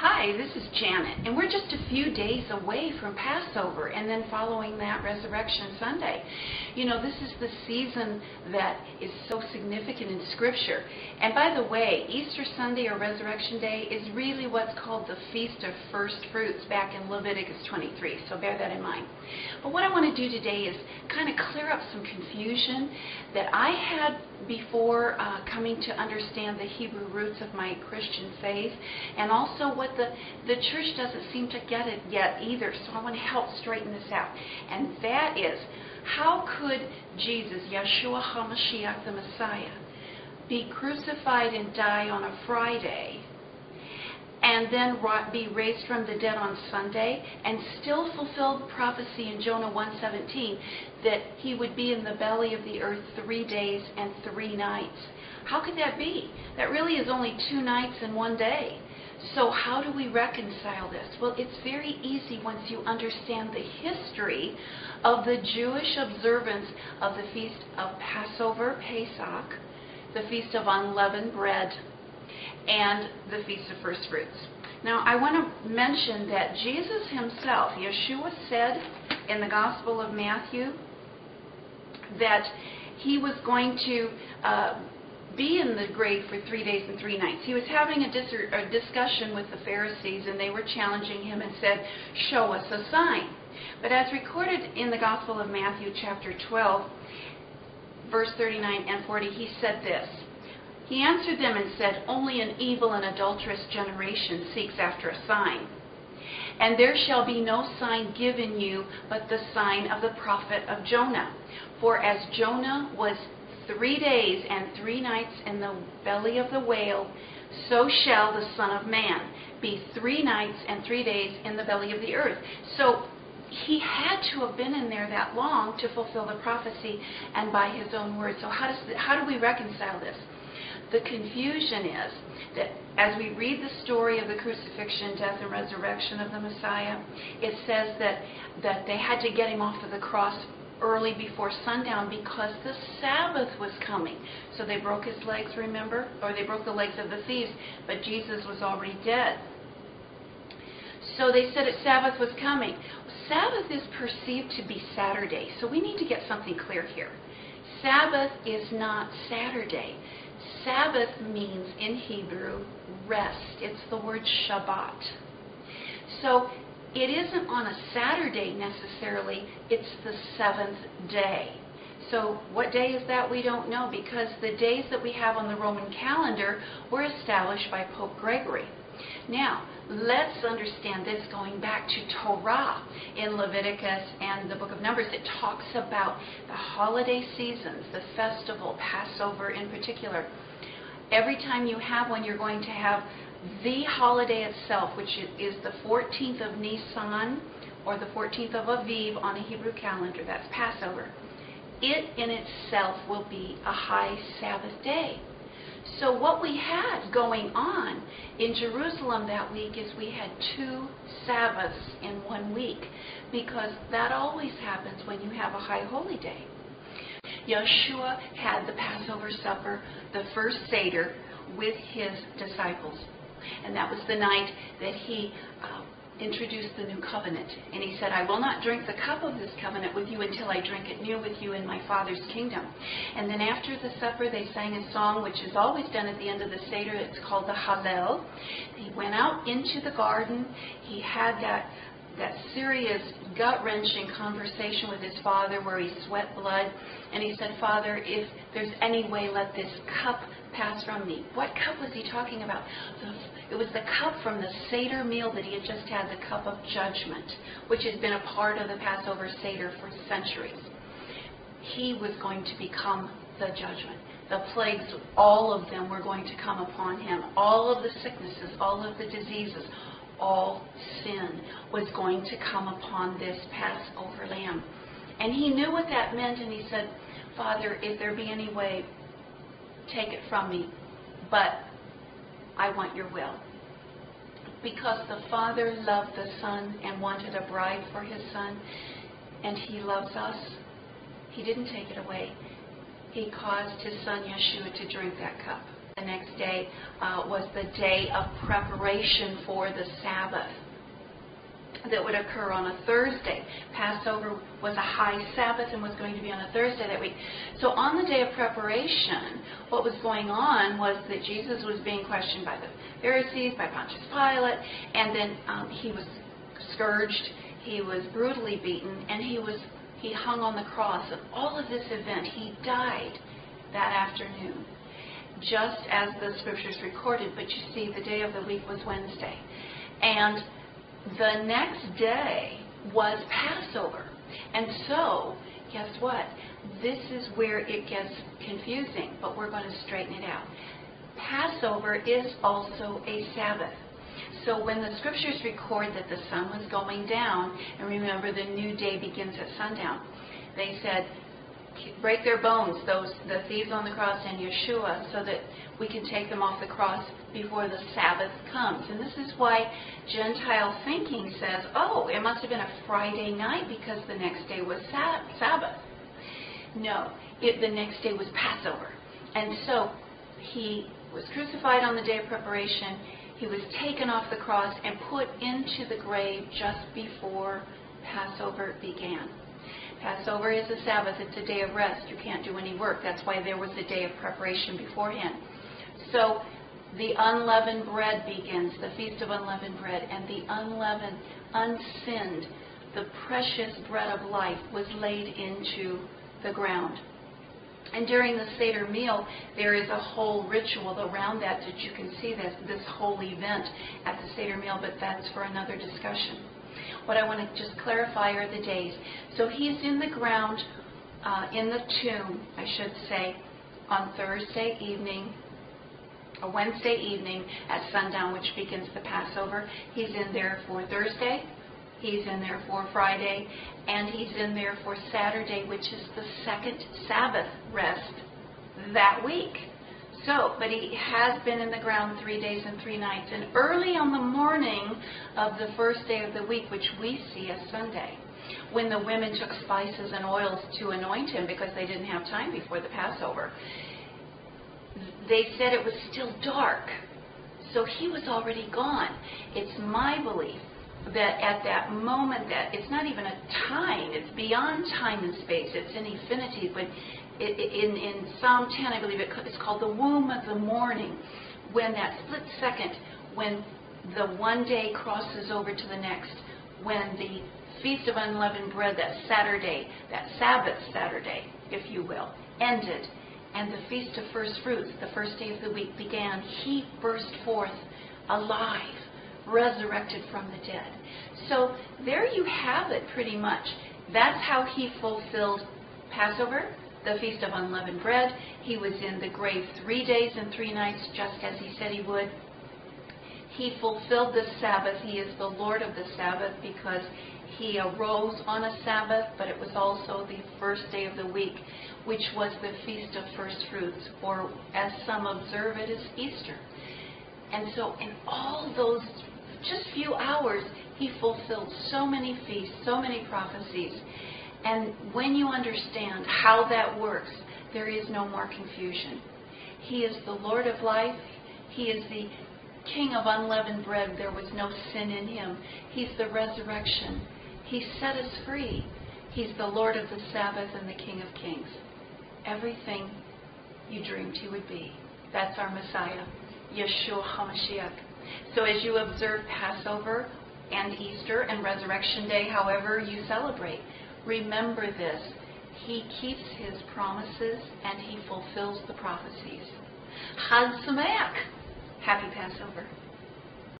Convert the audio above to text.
Hi, this is Janet, and we're just a few days away from Passover, and then following that, Resurrection Sunday. You know, this is the season that is so significant in Scripture. And by the way, Easter Sunday or Resurrection Day is really what's called the Feast of First Fruits back in Leviticus 23, so bear that in mind. But what I want to do today is kind of clear up some confusion that I had before coming to understand the Hebrew roots of my Christian faith, and also what the church doesn't seem to get it yet either. So I want to help straighten this out. And that is, how could Jesus, Yeshua HaMashiach, the Messiah, be crucified and die on a Friday and then be raised from the dead on Sunday and still fulfill the prophecy in Jonah 1:17 that he would be in the belly of the earth 3 days and 3 nights? How could that be? That really is only 2 nights and 1 day. So how do we reconcile this? Well, it's very easy once you understand the history of the Jewish observance of the Feast of Passover, Pesach, the Feast of Unleavened Bread, and the Feast of First Fruits. Now, I want to mention that Jesus himself, Yeshua, said in the Gospel of Matthew that he was going to be in the grave for 3 days and 3 nights. He was having a discussion with the Pharisees, and they were challenging him and said, "Show us a sign." But as recorded in the Gospel of Matthew chapter 12, verse 39 and 40, he said this. He answered them and said, "Only an evil and adulterous generation seeks after a sign. And there shall be no sign given you but the sign of the prophet of Jonah. For as Jonah was 3 days and 3 nights in the belly of the whale, so shall the Son of Man be 3 nights and 3 days in the belly of the earth." So he had to have been in there that long to fulfill the prophecy, and by his own words. So how do we reconcile this? The confusion is that as we read the story of the crucifixion, death, and resurrection of the Messiah, it says that they had to get him off of the cross early before sundown because the Sabbath was coming. So they broke his legs, remember? Or they broke the legs of the thieves, but Jesus was already dead. So they said that Sabbath was coming. Sabbath is perceived to be Saturday, so we need to get something clear here. Sabbath is not Saturday. Sabbath means in Hebrew rest. It's the word Shabbat. So it isn't on a Saturday necessarily, it's the 7th day. So what day is that? We don't know, because the days that we have on the Roman calendar were established by Pope Gregory. Now, let's understand this going back to Torah in Leviticus and the book of Numbers. It talks about the holiday seasons, the festival, Passover in particular. Every time you have one, you're going to have the holiday itself, which is the 14th of Nisan or the 14th of Aviv on a Hebrew calendar. That's Passover. It in itself will be a high Sabbath day. So what we had going on in Jerusalem that week is we had 2 Sabbaths in 1 week, because that always happens when you have a high holy day. Yeshua had the Passover supper, the first Seder, with his disciples. And that was the night that he introduced the new covenant. And he said, "I will not drink the cup of this covenant with you until I drink it new with you in my Father's kingdom." And then after the supper, they sang a song which is always done at the end of the Seder. It's called the Hallel. He went out into the garden. He had that serious, gut-wrenching conversation with his Father where he sweat blood. And he said, "Father, if there's any way, let this cup pass from me." What cup was he talking about? It was the cup from the Seder meal that he had just had, the cup of judgment, which had been a part of the Passover Seder for centuries. He was going to become the judgment. The plagues, all of them were going to come upon him. All of the sicknesses, all of the diseases, all sin was going to come upon this Passover lamb. And he knew what that meant, and he said, "Father, if there be any way, take it from me, but I want your will." Because the Father loved the Son and wanted a bride for his Son, and he loves us, he didn't take it away. He caused his Son Yeshua to drink that cup. The next day was the day of preparation for the Sabbath that would occur on a Thursday. Passover was a high Sabbath and was going to be on a Thursday that week. So on the day of preparation, what was going on was that Jesus was being questioned by the Pharisees, by Pontius Pilate, and then he was scourged, he was brutally beaten, and he hung on the cross. And all of this event, he died that afternoon, just as the scriptures recorded. But you see, the day of the week was Wednesday. And the next day was Passover. And so, guess what? This is where it gets confusing, but we're going to straighten it out. Passover is also a Sabbath. So when the scriptures record that the sun was going down, and remember the new day begins at sundown, they said, break their bones, the thieves on the cross and Yeshua, so that we can take them off the cross before the Sabbath comes. And this is why Gentile thinking says, oh, it must have been a Friday night because the next day was Sabbath. No, the next day was Passover. And so he was crucified on the day of preparation. He was taken off the cross and put into the grave just before Passover began. Passover is a Sabbath. It's a day of rest. You can't do any work. That's why there was a day of preparation beforehand. So the unleavened bread begins, the Feast of Unleavened Bread, and the unleavened, unsinned, the precious bread of life was laid into the ground. And during the Seder meal, there is a whole ritual around that you can see this whole event at the Seder meal, but that's for another discussion. What I want to just clarify are the days. So he's in the ground, in the tomb, I should say, on Thursday evening, or Wednesday evening at sundown, which begins the Passover. He's in there for Thursday, he's in there for Friday, and he's in there for Saturday, which is the second Sabbath rest that week. So, but he has been in the ground 3 days and 3 nights. And early on the morning of the first day of the week, which we see as Sunday, when the women took spices and oils to anoint him because they didn't have time before the Passover, they said it was still dark. So he was already gone. It's my belief that at that moment, that it's not even a time, it's beyond time and space, it's an infinity. But in Psalm 10, I believe it's called the womb of the morning, when that split second, when the one day crosses over to the next, when the Feast of Unleavened Bread, that Saturday, that Sabbath Saturday, if you will, ended, and the Feast of First Fruits, the first day of the week, began, he burst forth alive, resurrected from the dead. So there you have it pretty much. That's how he fulfilled Passover, the Feast of Unleavened Bread. He was in the grave 3 days and 3 nights, just as he said he would. He fulfilled the Sabbath. He is the Lord of the Sabbath because he arose on a Sabbath, but it was also the first day of the week, which was the Feast of First Fruits, or as some observe it, as Easter. And so in all those just few hours, he fulfilled so many feasts, so many prophecies. And when you understand how that works, there is no more confusion. He is the Lord of life. He is the King of unleavened bread. There was no sin in him. He's the resurrection. He set us free. He's the Lord of the Sabbath and the King of kings. Everything you dreamed he would be. That's our Messiah, Yeshua HaMashiach. So as you observe Passover and Easter and Resurrection Day, however you celebrate, remember this. He keeps his promises and he fulfills the prophecies. Chag Sameach. Happy Passover.